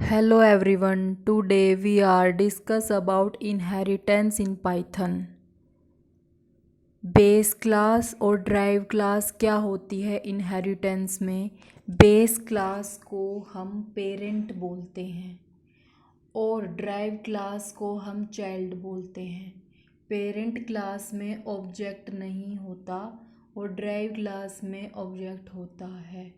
Hello everyone, today we are discuss about inheritance in Python. Base class और drive class क्या होती है inheritance में। बेस क्लास को हम पेरेंट बोलते हैं और ड्राइव क्लास को हम चाइल्ड बोलते हैं। पेरेंट क्लास में ऑब्जेक्ट नहीं होता और ड्राइव क्लास में ऑब्जेक्ट होता है,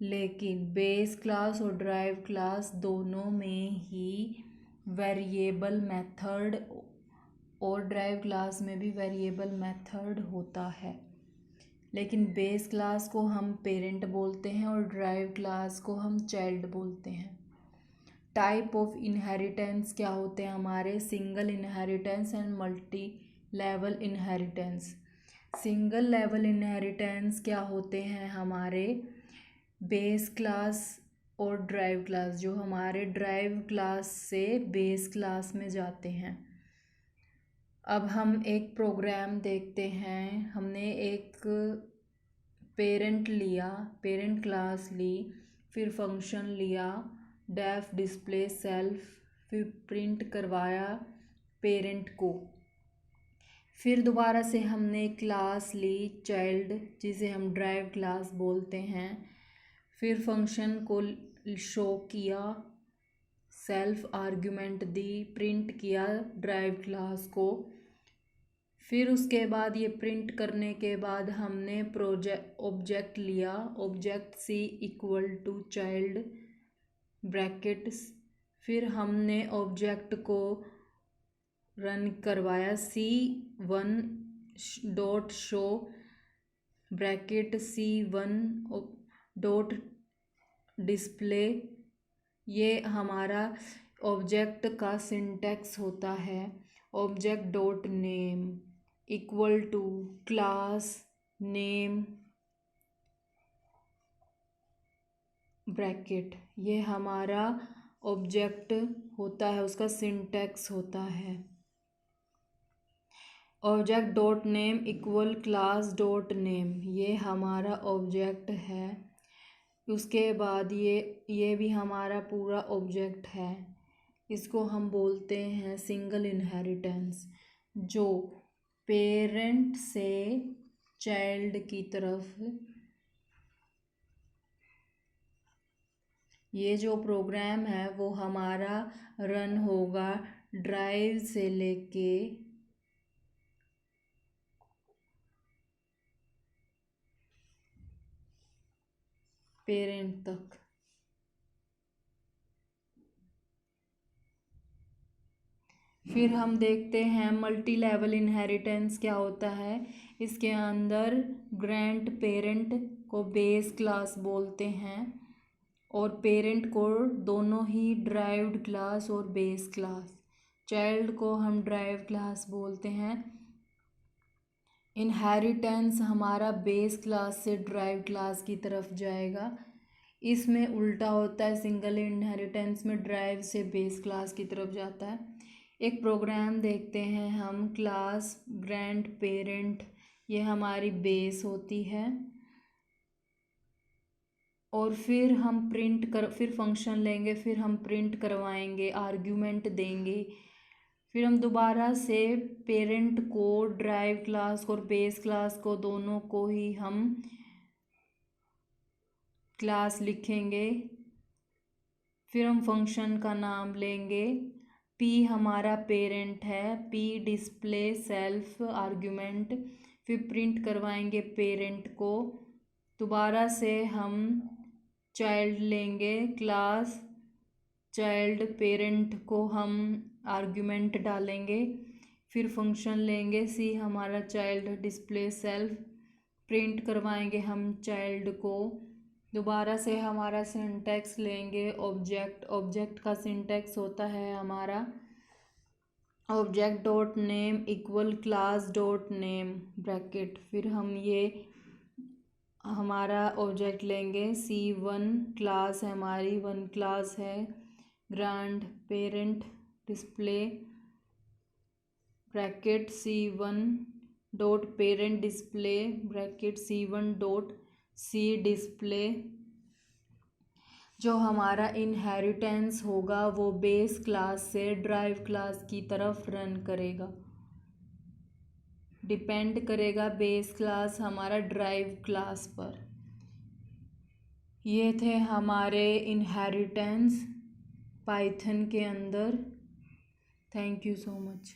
लेकिन बेस क्लास और ड्राइव क्लास दोनों में ही वेरिएबल मेथड और ड्राइव क्लास में भी वेरिएबल मेथड होता है। लेकिन बेस क्लास को हम पेरेंट बोलते हैं और ड्राइव क्लास को हम चाइल्ड बोलते हैं। टाइप ऑफ इनहेरिटेंस क्या होते हैं हमारे? Single inheritance and multi level inheritance. Single level inheritance क्या होते हैं हमारे? बेस क्लास और ड्राइव क्लास, जो हमारे ड्राइव क्लास से बेस क्लास में जाते हैं। अब हम एक प्रोग्राम देखते हैं। हमने एक पेरेंट लिया, पेरेंट क्लास ली, फिर फंक्शन लिया डेफ डिस्प्ले सेल्फ, फिर प्रिंट करवाया पेरेंट को। फिर दोबारा से हमने क्लास ली चाइल्ड, जिसे हम ड्राइव क्लास बोलते हैं। फिर फंक्शन को शो किया, सेल्फ आर्ग्यूमेंट दी, प्रिंट किया ड्राइव क्लास को। फिर उसके बाद ये प्रिंट करने के बाद हमने ऑब्जेक्ट लिया, object C equal to child brackets. फिर हमने ऑब्जेक्ट को रन करवाया C1 dot show bracket C1 dot display. ये हमारा ऑब्जेक्ट का सिंटैक्स होता है। Object dot name equal to class name bracket, ये हमारा ऑब्जेक्ट होता है, उसका सिंटैक्स होता है। Object dot name equal class dot name, ये हमारा ऑब्जेक्ट है। उसके बाद ये भी हमारा पूरा ऑब्जेक्ट है। इसको हम बोलते हैं सिंगल इनहेरिटेंस, जो पेरेंट से चाइल्ड की तरफ ये जो प्रोग्राम है वो हमारा रन होगा ड्राइव से लेके पेरेंट तक। फिर हम देखते हैं मल्टी लेवल इनहेरिटेंस क्या होता है। इसके अंदर ग्रैंड पेरेंट को बेस क्लास बोलते हैं और पेरेंट को दोनों ही ड्राइव्ड क्लास और बेस क्लास। चाइल्ड को हम ड्राइव क्लास बोलते हैं। इनहेरिटेंस हमारा बेस क्लास से ड्राइव क्लास की तरफ जाएगा। इसमें उल्टा होता है, सिंगल इनहेरिटेंस में ड्राइव से बेस क्लास की तरफ जाता है। एक प्रोग्राम देखते हैं हम, क्लास ग्रैंड पेरेंट, ये हमारी बेस होती है। और फिर हम फिर फंक्शन लेंगे, फिर हम प्रिंट करवाएंगे, आर्ग्यूमेंट देंगे। फिर हम दोबारा से पेरेंट को, ड्राइव क्लास और बेस क्लास को, दोनों को ही हम क्लास लिखेंगे। फिर हम फंक्शन का नाम लेंगे। P हमारा पेरेंट है, P डिस्प्ले सेल्फ आर्ग्यूमेंट, फिर प्रिंट करवाएंगे पेरेंट को। दोबारा से हम चाइल्ड लेंगे, क्लास चाइल्ड पेरेंट को हम आर्ग्यूमेंट डालेंगे। फिर फंक्शन लेंगे, C हमारा चाइल्ड डिस्प्ले सेल्फ, प्रिंट करवाएंगे हम चाइल्ड को। दोबारा से हमारा सिंटैक्स लेंगे, ऑब्जेक्ट का सिंटैक्स होता है हमारा object dot name equal class dot name bracket. फिर हम ये हमारा ऑब्जेक्ट लेंगे, C1 क्लास है हमारी, 1 क्लास है, grand parent display bracket C1 dot parent display bracket C1 dot C display. जो हमारा इनहेरिटेंस होगा वो बेस क्लास से ड्राइव क्लास की तरफ रन करेगा, डिपेंड करेगा बेस क्लास हमारा ड्राइव क्लास पर। ये थे हमारे इनहेरिटेंस पाइथन के अंदर। Thank you so much.